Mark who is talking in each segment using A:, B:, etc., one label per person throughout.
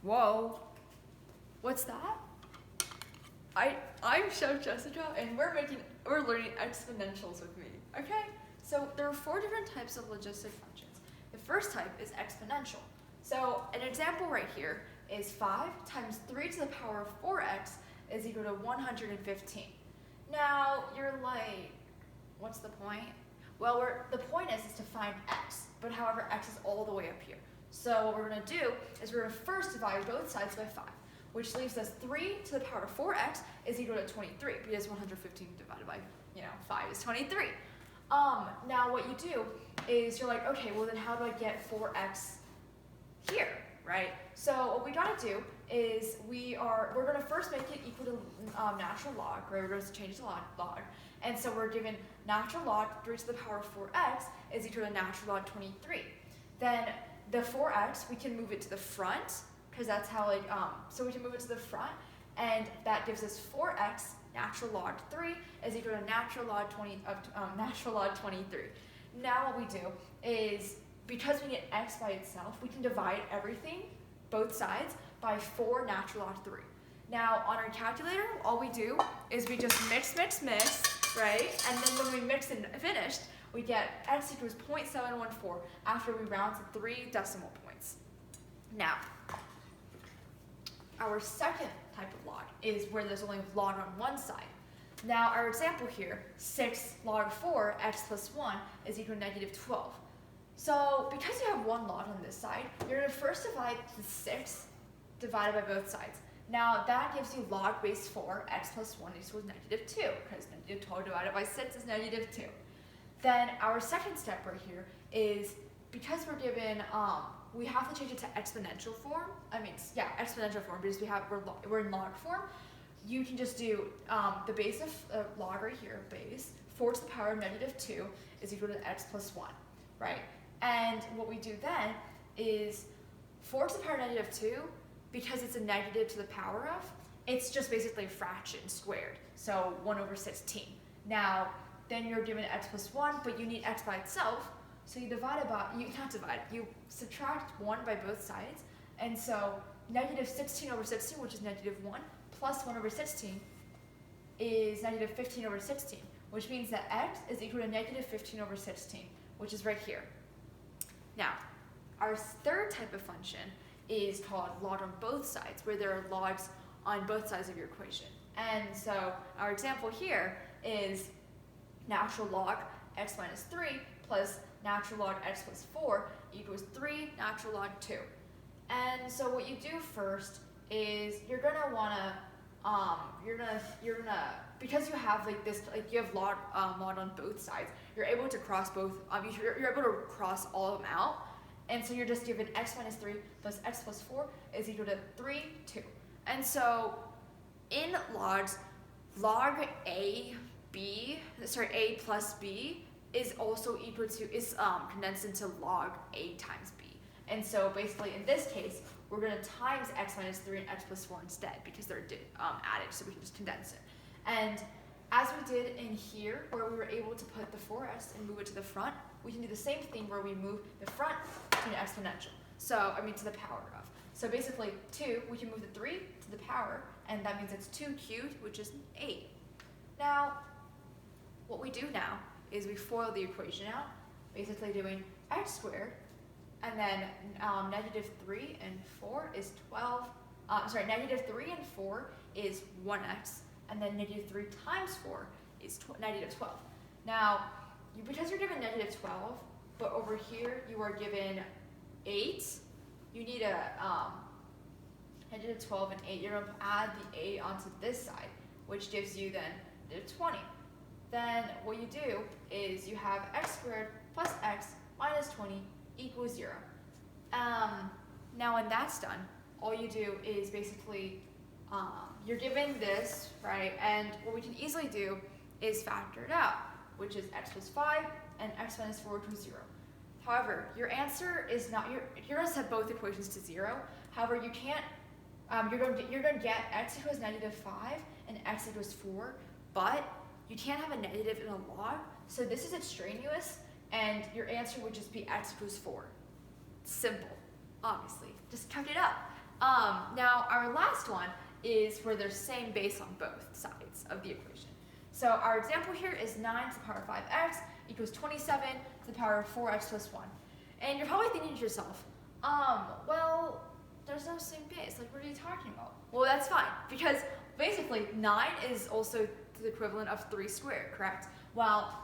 A: Whoa, what's that? I'm Chef Jessica, and we're learning exponentials with me. Okay, so there are 4 different types of logistic functions. The first type is exponential. So an example right here is 5 times 3 to the power of 4x is equal to 115. Now you're like, what's the point? Well, the point is to find x, but however x is all the way up here. So what we're going to do is we're going to first divide both sides by 5, which leaves us 3 to the power of 4x is equal to 23, because 115 divided by 5 is 23. Now what you do is you're like, okay, well then how do I get 4x here, right? So what we got to do is we're going to first make it equal to natural log, right? We're going to change the log. And so we're given natural log 3 to the power of 4x is equal to natural log 23. Then the 4x, we can move it to the front, because that's how so we can move it to the front, and that gives us 4x natural log 3 is equal to natural log 23. Now what we do is, because we get x by itself, we can divide everything, both sides, by 4 natural log 3. Now on our calculator, all we do is we just mix, right? And then when we mix and finished, we get x equals 0.714 after we round to 3 decimal points. Now, our second type of log is where there's only log on one side. Now our example here, 6 log 4 x plus 1 is equal to negative 12. So because you have one log on this side, you're going to first divide the 6 divided by both sides. Now that gives you log base 4 x plus 1 equals negative 2, because negative 12 divided by 6 is negative 2. Then our second step right here is, because we're given, we have to change it to exponential form. Exponential form, because we're in log form. You can just do the base of log right here, base, 4 to the power of negative 2 is equal to x plus 1, right? And what we do then is 4 to the power of negative 2, because it's a negative to the power of, it's just basically a fraction squared, so 1 over 16. Now, then you're given x plus 1, but you need x by itself, so you you subtract 1 by both sides, and so negative 16 over 16, which is negative 1, plus 1 over 16 is negative 15 over 16, which means that x is equal to negative 15 over 16, which is right here. Now, our third type of function is called log on both sides, where there are logs on both sides of your equation. And so our example here is natural log x minus 3 plus natural log x plus 4 equals 3 natural log 2. And so what you do first is you're gonna wanna because you have you have log on both sides, you're able to cross both. You're able to cross all of them out, and so you're just given x minus 3 plus x plus 4 is equal to 3, 2. And so in logs, log a plus b is also equal to, condensed into log a times b. And so basically in this case, we're going to times x minus 3 and x plus 4 instead, because they're added, so we can just condense it. And as we did in here, where we were able to put the 4s and move it to the front, we can do the same thing where we move the front to an exponential. To the power of. So basically 2, we can move the 3 to the power, and that means it's 2 cubed, which is 8. Now, what we do now is we FOIL the equation out, basically doing x squared, and then negative 3 and 4 is 12. Negative 3 and 4 is 1x, and then negative 3 times 4 is negative 12. Now, because you're given negative 12, but over here you are given 8, you need a negative 12 and 8. You're going to add the 8 onto this side, which gives you then negative 20. Then what you do is you have x squared plus x minus 20 equals 0. Now when that's done, all you do is basically, you're given this, right? And what we can easily do is factor it out, which is x plus 5 and x minus 4 equals 0. However, your answer is not, you're going to set both equations to 0. However, you can't, you're going to get x equals negative 5 and x equals 4, but you can't have a negative in a log, so this is extraneous, and your answer would just be x equals 4. Simple, obviously. Just count it up. Now our last one is where there's same base on both sides of the equation. So our example here is 9 to the power of 5x equals 27 to the power of 4x plus 1. And you're probably thinking to yourself, well, there's no same base. Like, what are you talking about? Well, that's fine, because basically 9 is also the equivalent of 3 squared, correct? While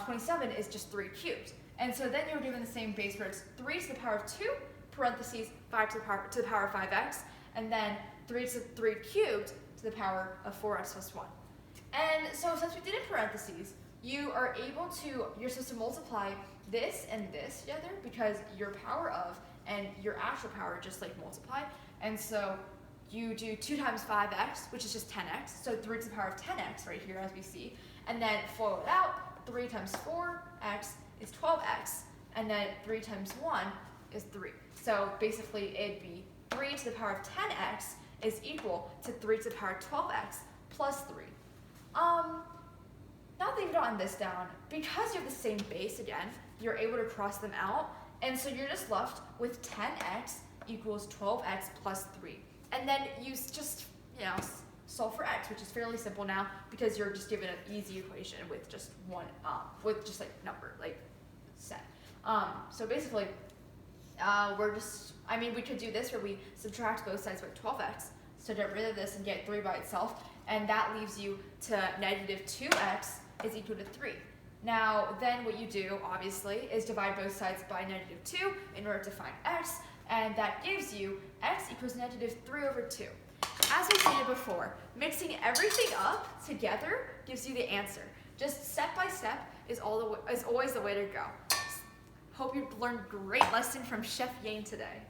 A: 27 is just 3 cubed. And so then you're given the same base where it's 3 to the power of 2, parentheses, 5 to the power of 5x, and then 3 to the 3 cubed to the power of 4x plus 1. And so since we did in parentheses, you are able to, you're supposed to multiply this and this together because your power of and your actual power just like multiply. And so you do 2 times 5x, which is just 10x, so 3 to the power of 10x right here as we see. And then FOIL it out, 3 times 4x is 12x, and then 3 times 1 is 3. So basically it'd be 3 to the power of 10x is equal to 3 to the power of 12x plus 3. Now that you've gotten this down, because you have the same base again, you're able to cross them out, and so you're just left with 10x equals 12x plus 3. And then you just, solve for x, which is fairly simple now because you're just given an easy equation with just one, with just like number, like set. So basically, we could do this where we subtract both sides by 12x, so get rid of this and get 3 by itself, and that leaves you to negative 2x is equal to 3. Now, then what you do, obviously, is divide both sides by negative 2 in order to find x, and that gives you x equals negative 3 over 2. As we stated before, mixing everything up together gives you the answer. Just step by step is always the way to go. Hope you learned a great lesson from Chef Yang today.